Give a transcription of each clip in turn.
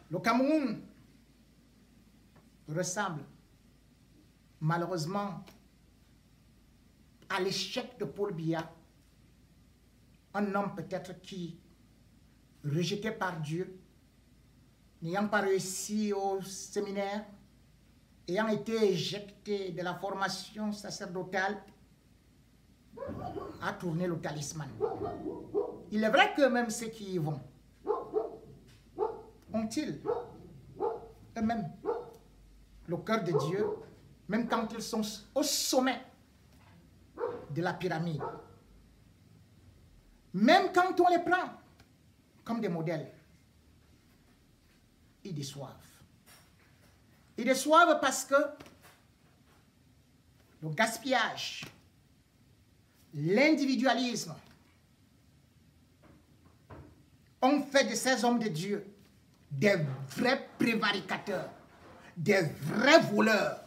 Le Cameroun ressemble malheureusement à l'échec de Paul Biya, un homme peut-être qui, rejeté par Dieu, n'ayant pas réussi au séminaire, ayant été éjecté de la formation sacerdotale, a tourné le talisman. Il est vrai que même ceux qui y vont, ont-ils eux-mêmes le cœur de Dieu, même quand ils sont au sommet de la pyramide? Même quand on les prend comme des modèles, ils déçoivent. Ils déçoivent parce que le gaspillage, l'individualisme ont fait de ces hommes de Dieu des vrais prévaricateurs, des vrais voleurs,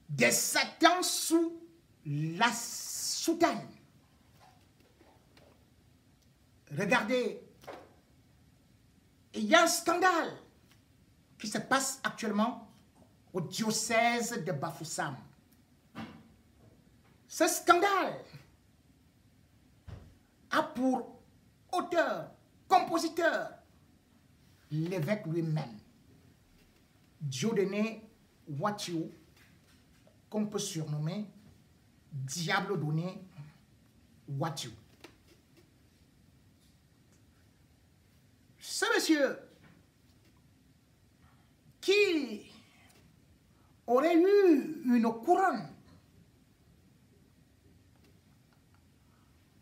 des satans sous la soutane. Regardez, il y a un scandale qui se passe actuellement au diocèse de Bafoussam. Ce scandale a pour auteur, compositeur, l'évêque lui-même, Dieudonné Ouattio, qu'on peut surnommer Diable donné Ouattio. Ce monsieur qui aurait eu une couronne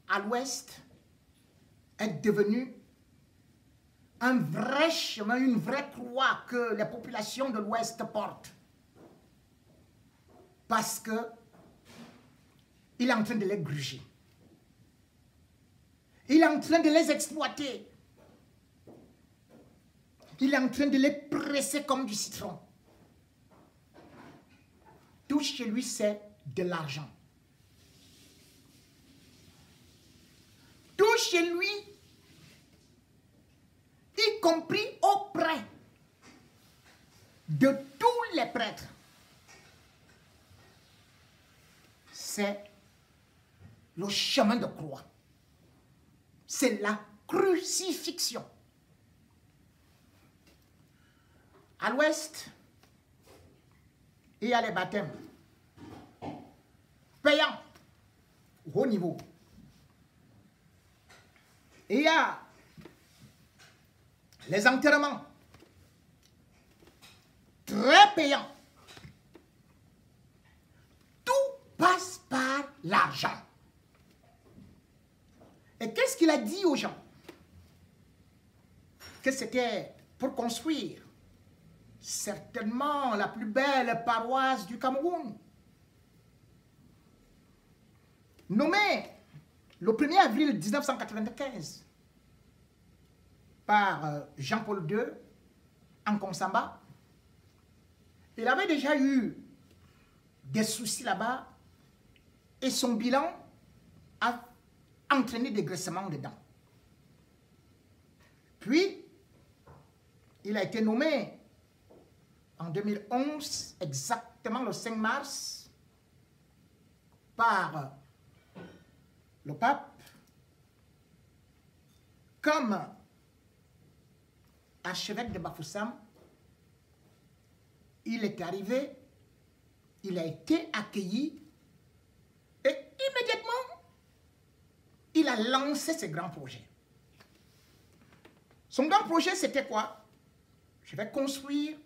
à l'ouest est devenu un vrai chemin, une vraie croix que les populations de l'ouest portent. Parce que il est en train de les gruger. Il est en train de les exploiter. Il est en train de les presser comme du citron. Tout chez lui, c'est de l'argent. Tout chez lui, y compris auprès de tous les prêtres, c'est le chemin de croix. C'est la crucifixion. À l'ouest, il y a les baptêmes payants au haut niveau. Il y a les enterrements très payants. Tout passe par l'argent. Et qu'est-ce qu'il a dit aux gens? Que c'était pour construire certainement la plus belle paroisse du Cameroun. Nommée le 1er avril 1995 par Jean-Paul II en Konsamba. Il avait déjà eu des soucis là-bas et son bilan a entraîné des graissements dedans. Puis, il a été nommé en 2011, exactement le 5 mars, par le pape, comme archevêque de Bafoussam. Il est arrivé, il a été accueilli et immédiatement, il a lancé ses grands projets. Son grand projet, c'était quoi? Je vais construire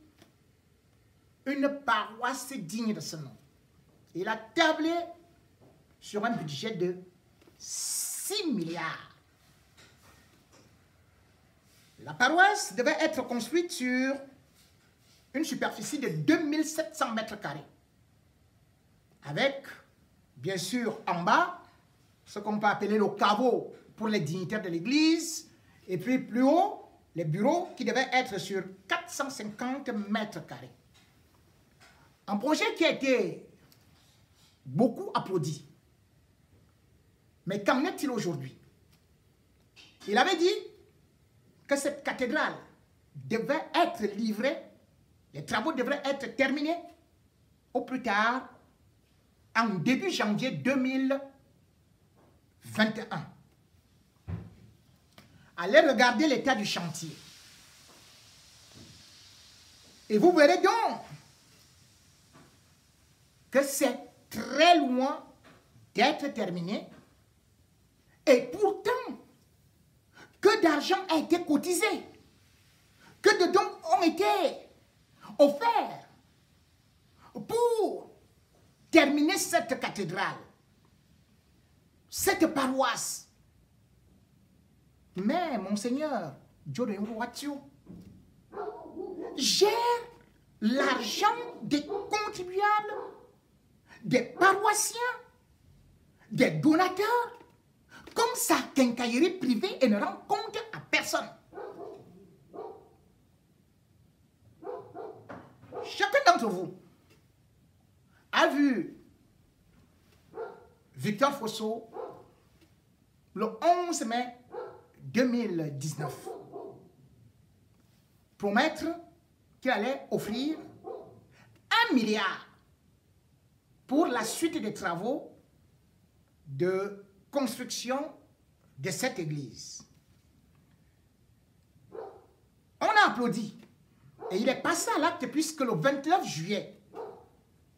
une paroisse digne de ce nom. Il a tablé sur un budget de 6 milliards. La paroisse devait être construite sur une superficie de 2700 mètres carrés. Avec, bien sûr, en bas, ce qu'on peut appeler le caveau pour les dignitaires de l'église, et puis plus haut, les bureaux qui devaient être sur 450 mètres carrés. Un projet qui a été beaucoup applaudi. Mais qu'en est-il aujourd'hui? Il avait dit que cette cathédrale devait être livrée, les travaux devraient être terminés au plus tard en début janvier 2021. Allez regarder l'état du chantier. Et vous verrez donc que c'est très loin d'être terminé. Et pourtant, que d'argent a été cotisé, que de dons ont été offerts pour terminer cette cathédrale, cette paroisse. Mais Monseigneur Dieudonné Ouattio gère l'argent des contribuables, des paroissiens, des donateurs, comme sa quincaillerie privée et ne rend compte à personne. Chacun d'entre vous a vu Victor Fosso le 11 mai 2019 promettre qu'il allait offrir 1 milliard pour la suite des travaux de construction de cette église. On a applaudi et il est passé à l'acte puisque le 29 juillet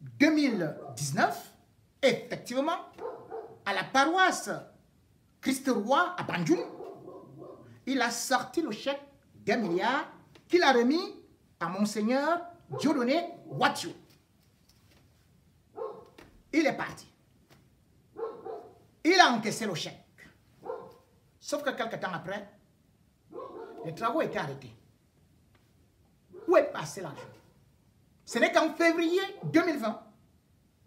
2019, effectivement, à la paroisse Christ-Roi à Banjul, il a sorti le chèque d'1 milliard qu'il a remis à Monseigneur Dieudonné Ouattio. Il est parti. Il a encaissé le chèque. Sauf que quelques temps après, les travaux étaient arrêtés. Où est passé l'argent? Ce n'est qu'en février 2020,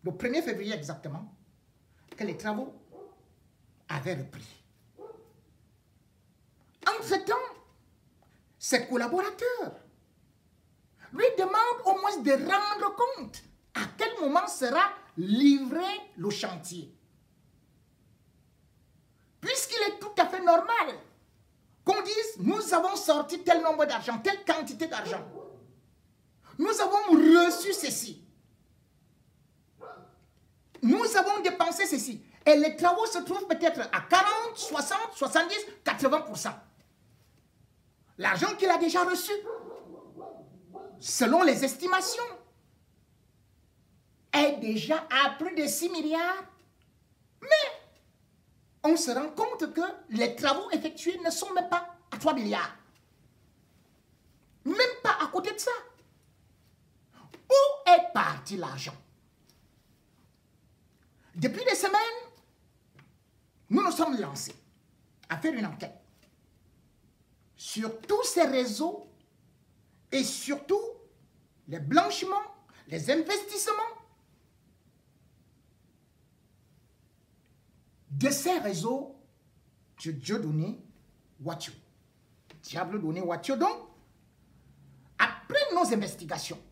le 1er février exactement, que les travaux avaient repris. Entre-temps, ses collaborateurs lui demandent au moins de rendre compte à quel moment sera livré le chantier. Puisqu'il est tout à fait normal qu'on dise, nous avons sorti tel nombre d'argent, telle quantité d'argent. Nous avons reçu ceci. Nous avons dépensé ceci. Et les travaux se trouvent peut-être à 40, 60, 70, 80%. L'argent qu'il a déjà reçu, selon les estimations, est déjà à plus de 6 milliards. Mais on se rend compte que les travaux effectués ne sont même pas à 3 milliards. Même pas à côté de ça. Où est parti l'argent? Depuis des semaines, nous nous sommes lancés à faire une enquête sur tous ces réseaux et surtout les blanchiments, les investissements de ces réseaux de Dieudonné Ouattio. Diable donné Ouattio. Donc, après nos investigations,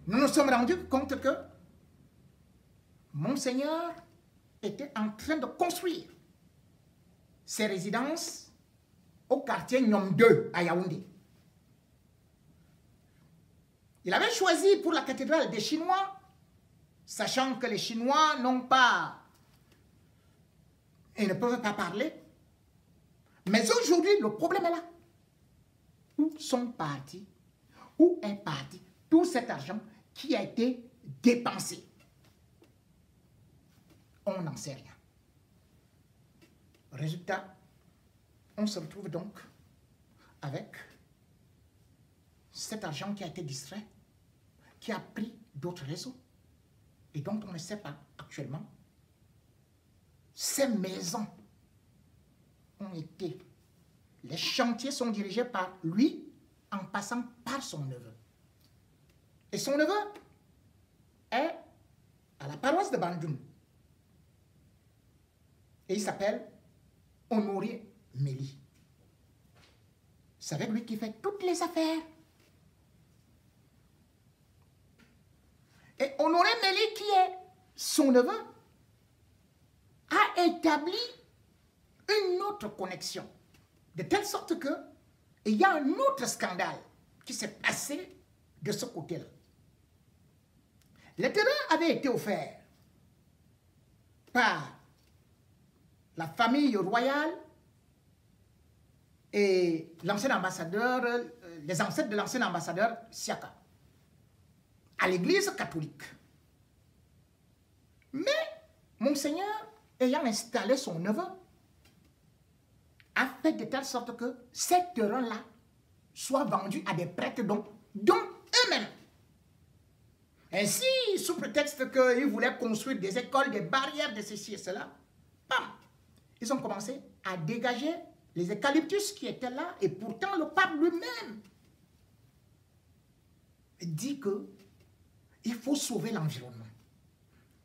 nous nous sommes rendus compte que Monseigneur était en train de construire ses résidences au quartier Nyom 2 à Yaoundé. Il avait choisi pour la cathédrale des Chinois, sachant que les Chinois n'ont pas et ne peuvent pas parler. Mais aujourd'hui, le problème est là. Où sont partis, où est parti tout cet argent qui a été dépensé? On n'en sait rien. Résultat, on se retrouve donc avec cet argent qui a été distrait, qui a pris d'autres réseaux et dont on ne sait pas actuellement. Ces maisons ont été, les chantiers sont dirigés par lui en passant par son neveu. Et son neveu est à la paroisse de Bandoum. Et il s'appelle Honoré Méli. C'est avec lui qui fait toutes les affaires. Et Honoré Méli, qui est son neveu, a établi une autre connexion De telle sorte que il y a un autre scandale qui s'est passé de ce côté-là. Le terrain avait été offert par la famille royale et l'ancien ambassadeur, les ancêtres de l'ancien ambassadeur Siaka, à l'église catholique. Mais Monseigneur, ayant installé son neveu, a fait de telle sorte que ces terrains-là soient vendus à des prêtres dont eux-mêmes. Ainsi, sous prétexte qu'ils voulaient construire des écoles, des barrières de ceci et cela, bam, ils ont commencé à dégager les eucalyptus qui étaient là, et pourtant le pape lui-même dit qu'il faut sauver l'environnement.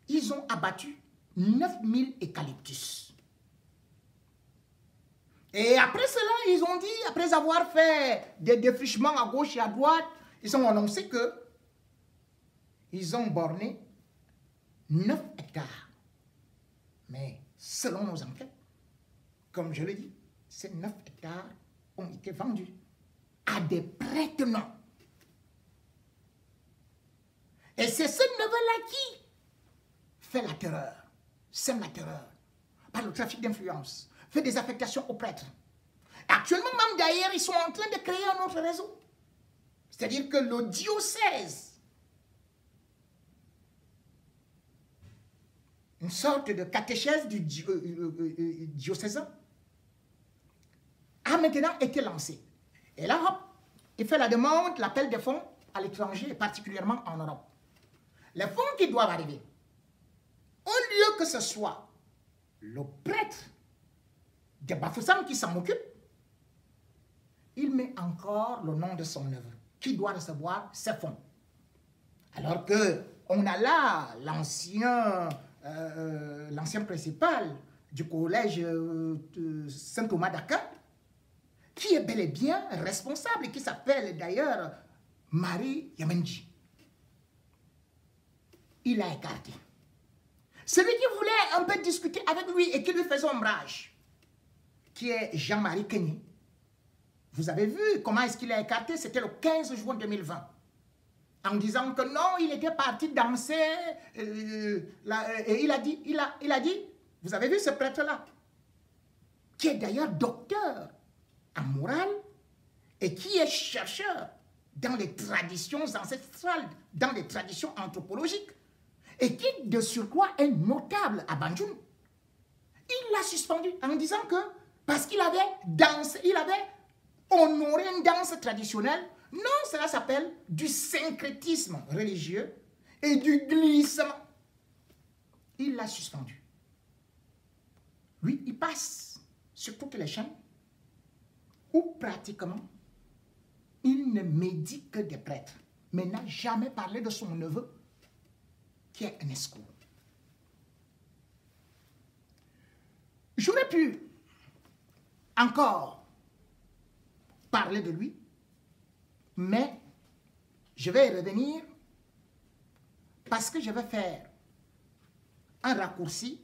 Ils ont abattu 9000 eucalyptus. Et après cela, ils ont dit, après avoir fait des défrichements à gauche et à droite, ils ont annoncé que ils ont borné 9 hectares. Mais selon nos enquêtes, comme je l'ai dit, ces 9 hectares ont été vendus à des prêtres non. Et c'est ce neveu-là qui fait la terreur, sème la terreur, par le trafic d'influence, fait des affectations aux prêtres. Actuellement, même d'ailleurs, ils sont en train de créer un autre réseau. C'est-à-dire que le diocèse, une sorte de catéchèse du diocésain, a maintenant été lancé. Et là, hop, il fait la demande, l'appel des fonds à l'étranger, et particulièrement en Europe. Les fonds qui doivent arriver, au lieu que ce soit le prêtre de Bafoussam qui s'en occupe, il met encore le nom de son neveu, qui doit recevoir ces fonds. Alors qu'on a là l'ancien principal du collège Saint-Thomas d'Aquin, qui est bel et bien responsable, et qui s'appelle d'ailleurs Marie Yamenji. Il l'a écarté. Celui qui voulait un peu discuter avec lui et qui lui faisait ombrage, qui est Jean-Marie Kenny. Vous avez vu comment est-ce qu'il a écarté? C'était le 15 juin 2020. En disant que non, il était parti danser. Et il a dit, vous avez vu ce prêtre-là, qui est d'ailleurs docteur en morale et qui est chercheur dans les traditions ancestrales, dans les traditions anthropologiques, et qui de surcroît est notable à Banjul. Il l'a suspendu en disant que parce qu'il avait dansé, il avait honoré une danse traditionnelle. Non, cela s'appelle du syncrétisme religieux et du glissement. Il l'a suspendu. Lui, il passe sur toutes les chaînes où pratiquement il ne médit que des prêtres, mais n'a jamais parlé de son neveu qui est un escroc. J'aurais pu encore parler de lui, mais je vais y revenir parce que je vais faire un raccourci